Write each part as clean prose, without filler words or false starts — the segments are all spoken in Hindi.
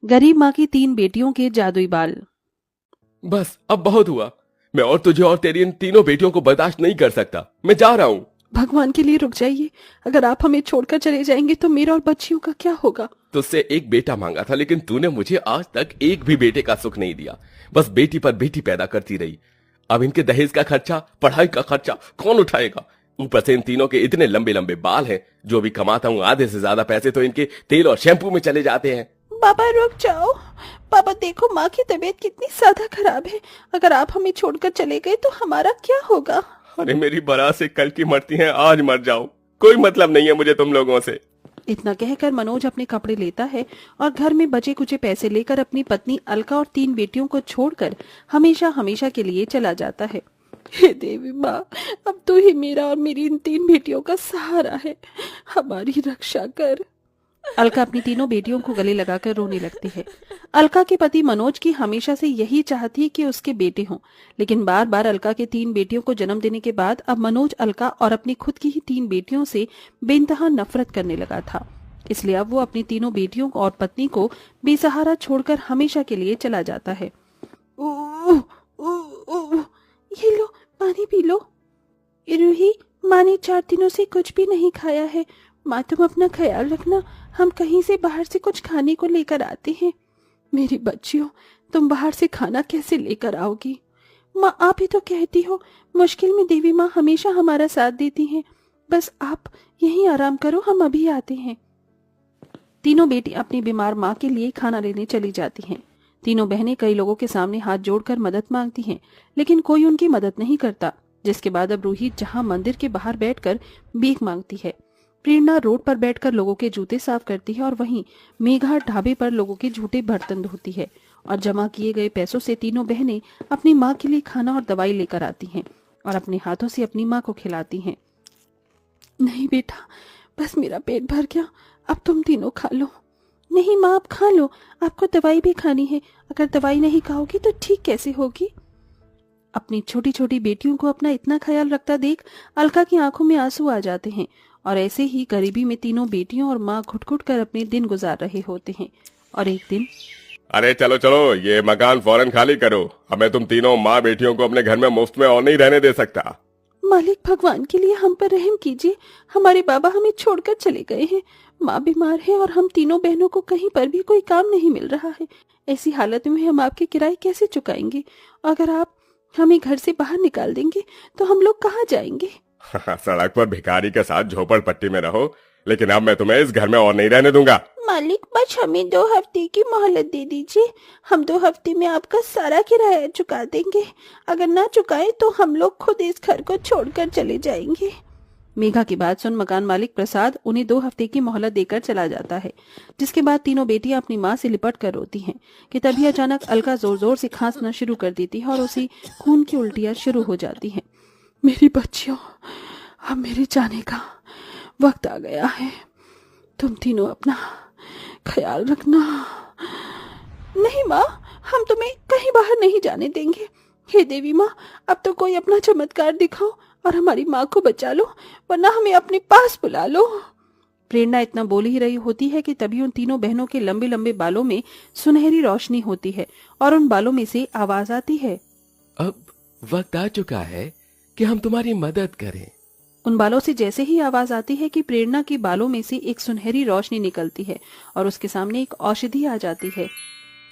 गरीब माँ की 3 बेटियों के जादुई बाल। बस अब बहुत हुआ। मैं और तुझे और तेरी इन तीनों बेटियों को बर्दाश्त नहीं कर सकता। मैं जा रहा हूँ। भगवान के लिए रुक जाइए। अगर आप हमें छोड़कर चले जाएंगे तो मेरा और बच्चियों का क्या होगा? तुझसे एक बेटा मांगा था, लेकिन तूने मुझे आज तक एक भी बेटे का सुख नहीं दिया। बस बेटी पर बेटी पैदा करती रही। अब इनके दहेज का खर्चा, पढ़ाई का खर्चा कौन उठाएगा? ऊपर से इन तीनों के इतने लंबे लंबे बाल हैं। जो भी कमाता हूँ आधे से ज्यादा पैसे तो इनके तेल और शैम्पू में चले जाते हैं। पापा रुक जाओ। पापा देखो, माँ की तबीयत कितनी ज्यादा खराब है। अगर आप हमें छोड़कर चले गए तो हमारा क्या होगा? अरे मेरी बारात से कल की मरती हैं, आज मर जाओ। कोई मतलब नहीं है मुझे तुम लोगों से। इतना कहकर मनोज अपने कपड़े लेता है और घर में बचे कुचे पैसे लेकर अपनी पत्नी अलका और 3 बेटियों को छोड़कर हमेशा हमेशा के लिए चला जाता है। हे देवी माँ, अब तू ही मेरा और मेरी इन 3 बेटियों का सहारा है। हमारी रक्षा कर। अलका अपनी तीनों बेटियों को गले लगाकर रोने लगती है। अलका के पति मनोज की हमेशा से यही चाहती है कि उसके बेटे हों, लेकिन बार बार अलका के 3 बेटियों को जन्म देने के बाद अब मनोज अलका और अपनी खुद की ही 3 बेटियों से बेइंतहा नफरत करने लगा था। इसलिए अब वो अपनी तीनों बेटियों और पत्नी को बेसहारा छोड़कर हमेशा के लिए चला जाता है। ऊह, ऊह, ऊह, ये लो, पानी पी लो। रूही, माँ ने 4 दिनों से कुछ भी नहीं खाया है। माँ तुम अपना ख्याल रखना, हम कहीं से बाहर से कुछ खाने को लेकर आते हैं। मेरी बच्चियों, तुम बाहर से खाना कैसे लेकर आओगी? माँ आप ही तो कहती हो, मुश्किल में देवी माँ हमेशा हमारा साथ देती हैं। बस आप यहीं आराम करो, हम अभी आते हैं। तीनों बेटी अपनी बीमार माँ के लिए खाना लेने चली जाती हैं। तीनों बहनें कई लोगों के सामने हाथ जोड़कर मदद मांगती हैं, लेकिन कोई उनकी मदद नहीं करता। जिसके बाद अब रूही जहां मंदिर के बाहर बैठकर भीख मांगती है, प्रेरणा रोड पर बैठकर लोगों के जूते साफ करती है और वहीं मेघा ढाबे पर लोगों के झूठे बर्तन धोती है। और जमा किए गए पैसों से तीनों बहनें अपनी माँ के लिए खाना और दवाई लेकर आती हैं और अपने हाथों से अपनी माँ को खिलाती हैं। नहीं बेटा, बस मेरा पेट भर गया, अब तुम तीनों खा लो। नहीं माँ, आप खा लो, आपको दवाई भी खानी है। अगर दवाई नहीं खाओगी तो ठीक कैसे होगी? अपनी छोटी छोटी बेटियों को अपना इतना ख्याल रखता देख अलका की आंखों में आंसू आ जाते हैं। और ऐसे ही गरीबी में तीनों बेटियों और माँ घुट घुट कर अपने दिन गुजार रहे होते हैं। और एक दिन, अरे चलो चलो, ये मकान फौरन खाली करो। अब मैं तुम तीनों माँ बेटियों को अपने घर में मुफ्त में और नहीं रहने दे सकता। मालिक भगवान के लिए हम पर रहम कीजिए, हमारे बाबा हमें छोड़कर चले गए हैं। माँ बीमार है और हम तीनों बहनों को कहीं पर भी कोई काम नहीं मिल रहा है। ऐसी हालत में हम आपके किराए कैसे चुकाएंगे? अगर आप हमें घर से बाहर निकाल देंगे तो हम लोग कहाँ जाएंगे? सड़क पर भिखारी के साथ झोपड़पट्टी में रहो, लेकिन अब मैं तुम्हें इस घर में और नहीं रहने दूंगा। मालिक बस हमें 2 हफ्ते की मोहलत दे दीजिए। हम 2 हफ्ते में आपका सारा किराया चुका देंगे। अगर ना चुकाए तो हम लोग खुद इस घर को छोड़कर चले जाएंगे। मेघा की बात सुन मकान मालिक प्रसाद उन्हें 2 हफ्ते की मोहलत देकर चला जाता है। जिसके बाद तीनों बेटियां अपनी माँ से लिपट कर रोती हैं कि तभी अचानक अलका जोर जोर से खांसना शुरू कर देती है और उसी खून की उल्टियां शुरू हो जाती हैं। मेरी बच्चियों, अब मेरे जाने का वक्त आ गया है। तुम तीनों अपना ख्याल रखना। नहीं माँ, हम तुम्हें कहीं बाहर नहीं जाने देंगे। हे देवी माँ, अब तो कोई अपना चमत्कार दिखाओ और हमारी माँ को बचा लो, वरना हमें अपने पास बुला लो। प्रेरणा इतना बोल ही रही होती है कि तभी उन तीनों बहनों के लंबे लंबे बालों में सुनहरी रोशनी होती है और उन बालों में से आवाज आती है, अब वक्त आ चुका है कि हम तुम्हारी मदद करें। उन बालों से जैसे ही आवाज आती है कि प्रेरणा के बालों में से एक सुनहरी रोशनी निकलती है और उसके सामने एक औषधि आ जाती है।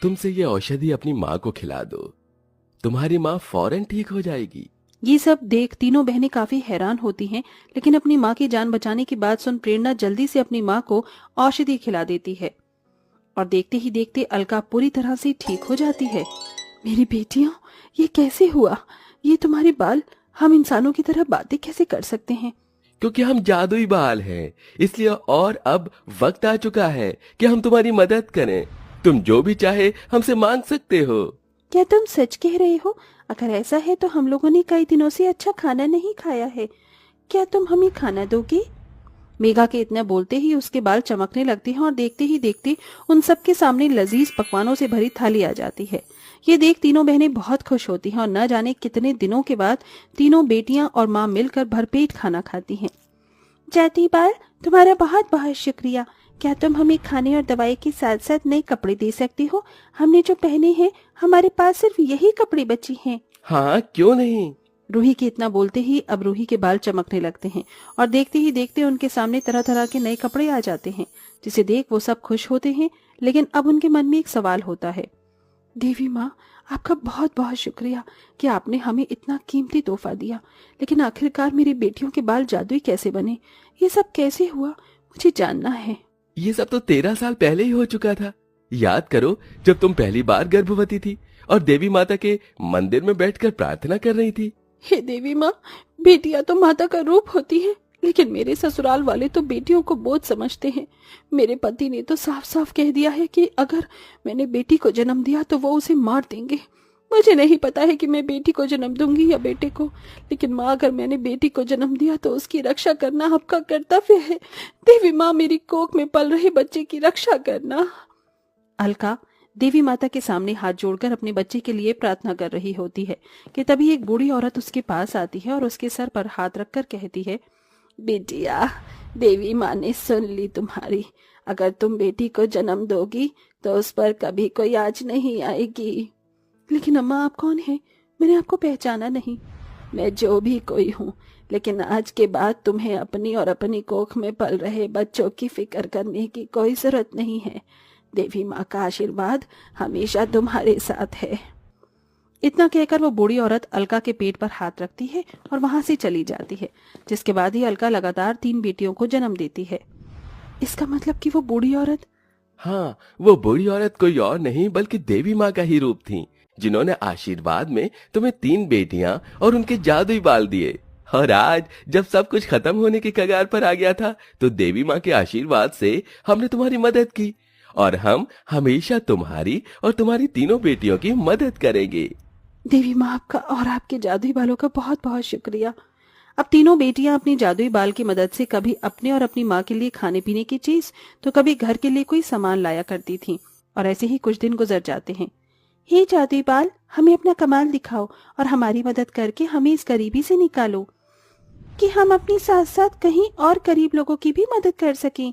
तुमसे ये औषधि अपनी माँ को खिला दो, तुम्हारी माँ फौरन ठीक हो जाएगी। ये सब देख तीनों बहनें काफी हैरान होती हैं, लेकिन अपनी माँ की जान बचाने की बात सुन प्रेरणा जल्दी से अपनी माँ को औषधि खिला देती है और देखते ही देखते अलका पूरी तरह से ठीक हो जाती है। मेरी बेटियों, ये कैसे हुआ? ये तुम्हारे बाल, हम इंसानों की तरह बातें कैसे कर सकते हैं? क्योंकि हम जादुई बाल हैं, इसलिए। और अब वक्त आ चुका है कि हम तुम्हारी मदद करें। तुम जो भी चाहे हमसे मांग सकते हो। क्या तुम सच कह रहे हो? अगर ऐसा है तो हम लोगों ने कई दिनों से अच्छा खाना नहीं खाया है। क्या तुम हमें खाना दोगे? मेघा के इतना बोलते ही उसके बाल चमकने लगते हैं और देखते ही देखते उन सबके सामने लजीज पकवानों से भरी थाली आ जाती है। ये देख तीनों बहनें बहुत खुश होती हैं और न जाने कितने दिनों के बाद तीनों बेटियां और माँ मिलकर भरपेट खाना खाती हैं। जाती बाल, तुम्हारा बहुत बहुत शुक्रिया। क्या तुम हमें खाने और दवाई के साथ साथ नए कपड़े दे सकती हो? हमने जो पहने हैं हमारे पास सिर्फ यही कपड़े बचे हैं। हाँ, क्यों नहीं। रूही के इतना बोलते ही अब रूही के बाल चमकने लगते हैं और देखते ही देखते उनके सामने तरह तरह के नए कपड़े आ जाते हैं, जिसे देख वो सब खुश होते हैं। लेकिन अब उनके मन में एक सवाल होता है। देवी माँ, आपका बहुत बहुत शुक्रिया कि आपने हमें इतना कीमती तोहफा दिया, लेकिन आखिरकार मेरी बेटियों के बाल जादुई कैसे बने? ये सब कैसे हुआ? मुझे जानना है। ये सब तो 13 साल पहले ही हो चुका था। याद करो, जब तुम पहली बार गर्भवती थी और देवी माता के मंदिर में बैठकर प्रार्थना कर रही थी। हे देवी माँ, बेटियां तो माता का रूप होती है, लेकिन मेरे ससुराल वाले तो बेटियों को बोझ समझते हैं। मेरे पति ने तो साफ साफ कह दिया है कि अगर मैंने बेटी को जन्म दिया तो वो उसे मार देंगे। मुझे नहीं पता है कि मैं बेटी को जन्म दूंगी या बेटे को, लेकिन माँ, अगर मैंने बेटी को जन्म दिया तो उसकी रक्षा करना आपका कर्तव्य है। देवी माँ, मेरी कोख में पल रहे बच्चे की रक्षा करना। अलका देवी माता के सामने हाथ जोड़कर अपने बच्चे के लिए प्रार्थना कर रही होती है कि तभी एक बूढ़ी औरत उसके पास आती है और उसके सर पर हाथ रखकर कहती है, बेटिया, देवी माँ ने सुन ली तुम्हारी। अगर तुम बेटी को जन्म दोगी तो उस पर कभी कोई आँच नहीं आएगी। लेकिन अम्मा, आप कौन हैं? मैंने आपको पहचाना नहीं। मैं जो भी कोई हूँ, लेकिन आज के बाद तुम्हें अपनी और अपनी कोख में पल रहे बच्चों की फिक्र करने की कोई जरूरत नहीं है। देवी माँ का आशीर्वाद हमेशा तुम्हारे साथ है। इतना कहकर वो बूढ़ी औरत अलका के पेट पर हाथ रखती है और वहां से चली जाती है, जिसके बाद ही अलका लगातार 3 बेटियों को जन्म देती है। इसका मतलब कि वो बूढ़ी औरत? हाँ, वो बूढ़ी औरत कोई और नहीं बल्कि देवी माँ का ही रूप थी, जिन्होंने आशीर्वाद में तुम्हें 3 बेटियां और उनके जादुई बाल दिए। और आज जब सब कुछ खत्म होने की कगार पर आ गया था, तो देवी माँ के आशीर्वाद से हमने तुम्हारी मदद की और हम हमेशा तुम्हारी और तुम्हारी तीनों बेटियों की मदद करेंगे। देवी माँ, आपका और आपके जादुई बालों का बहुत बहुत शुक्रिया। अब तीनों बेटियां अपनी जादुई बाल की मदद से कभी अपने और अपनी माँ के लिए खाने पीने की चीज तो कभी घर के लिए कोई सामान लाया करती थीं। और ऐसे ही कुछ दिन गुजर जाते हैं। हे जादुई बाल, हमें अपना कमाल दिखाओ और हमारी मदद करके हमें इस गरीबी से निकालो कि हम अपने साथ साथ कहीं और गरीब लोगों की भी मदद कर सकें।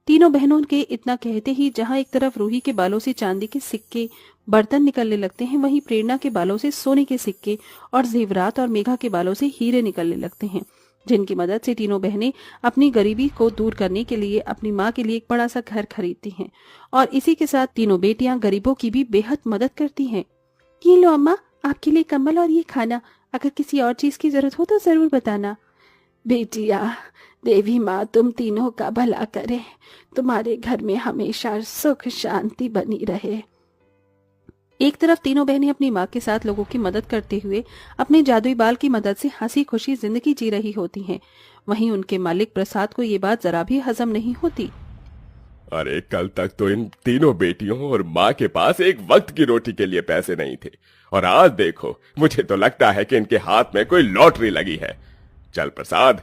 तीनों बहनों के इतना कहते ही जहां एक तरफ रूही के बालों से चांदी के सिक्के बर्तन निकलने लगते हैं, वहीं प्रेरणा के बालों से सोने के सिक्के और जेवरात और मेघा के बालों से हीरे निकलने लगते हैं, जिनकी मदद से तीनों बहनें अपनी गरीबी को दूर करने के लिए अपनी माँ के लिए एक बड़ा सा घर खरीदती हैं। और इसी के साथ तीनों बेटियां गरीबों की भी बेहद मदद करती हैं। ये लो अम्मा, आपके लिए कम्बल और ये खाना। अगर किसी और चीज की जरूरत हो तो जरूर बताना। बेटिया, देवी माँ तुम तीनों का भला करे, तुम्हारे घर में हमेशा सुख शांति बनी रहे। एक तरफ तीनों बहनें अपनी माँ के साथ लोगों की मदद करते हुए अपने जादुई बाल की मदद से हंसी खुशी जिंदगी जी रही होती हैं, वहीं उनके मालिक प्रसाद को ये बात जरा भी हजम नहीं होती। अरे, कल तक तो इन तीनों बेटियों और माँ के पास एक वक्त की रोटी के लिए पैसे नहीं थे, और आज देखो, मुझे तो लगता है कि इनके हाथ में कोई लॉटरी लगी है। चल प्रसाद,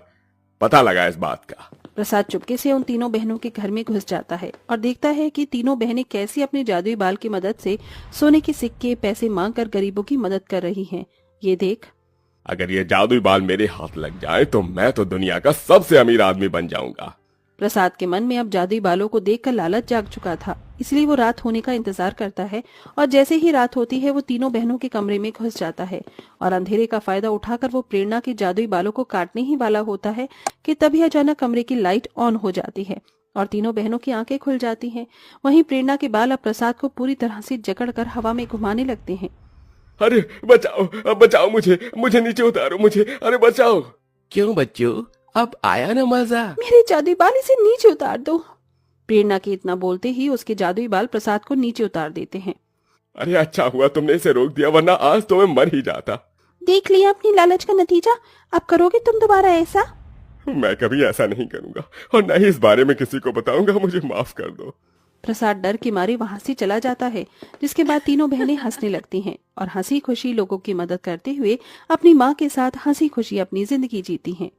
पता लगा इस बात का। प्रसाद चुपके से उन तीनों बहनों के घर में घुस जाता है और देखता है कि तीनों बहनें कैसे अपने जादुई बाल की मदद से सोने के सिक्के पैसे मांग कर गरीबों की मदद कर रही हैं। ये देख, अगर ये जादुई बाल मेरे हाथ लग जाए तो मैं तो दुनिया का सबसे अमीर आदमी बन जाऊंगा। प्रसाद के मन में अब जादुई बालों को देखकर लालच जाग चुका था, इसलिए वो रात होने का इंतजार करता है। और जैसे ही रात होती है वो तीनों बहनों के कमरे में घुस जाता है और अंधेरे का फायदा उठाकर वो प्रेरणा के जादुई बालों को काटने ही वाला होता है कि तभी अचानक कमरे की लाइट ऑन हो जाती है और तीनों बहनों की आंखें खुल जाती हैं। वहीं प्रेरणा के बाल अब प्रसाद को पूरी तरह से जकड़कर हवा में घुमाने लगते हैं। अरे बचाओ, बचाओ, मुझे नीचे उतारो, मुझे, अरे बचाओ। क्यों बच्चों, अब आया ना मजा? मेरे जादुई बाल, इसे नीचे उतार दो। प्रेरणा के इतना बोलते ही उसके जादुई बाल प्रसाद को नीचे उतार देते हैं। अरे अच्छा हुआ तुमने इसे रोक दिया, वरना आज तो मैं मर ही जाता। देख लिया अपनी लालच का नतीजा। अब करोगे तुम दोबारा ऐसा? मैं कभी ऐसा नहीं करूंगा और न ही इस बारे में किसी को बताऊंगा, मुझे माफ कर दो। प्रसाद डर के मारे वहां से चला जाता है, जिसके बाद तीनों बहनें हंसने लगती हैं और हंसी खुशी लोगों की मदद करते हुए अपनी माँ के साथ हंसी खुशी अपनी जिंदगी जीती हैं।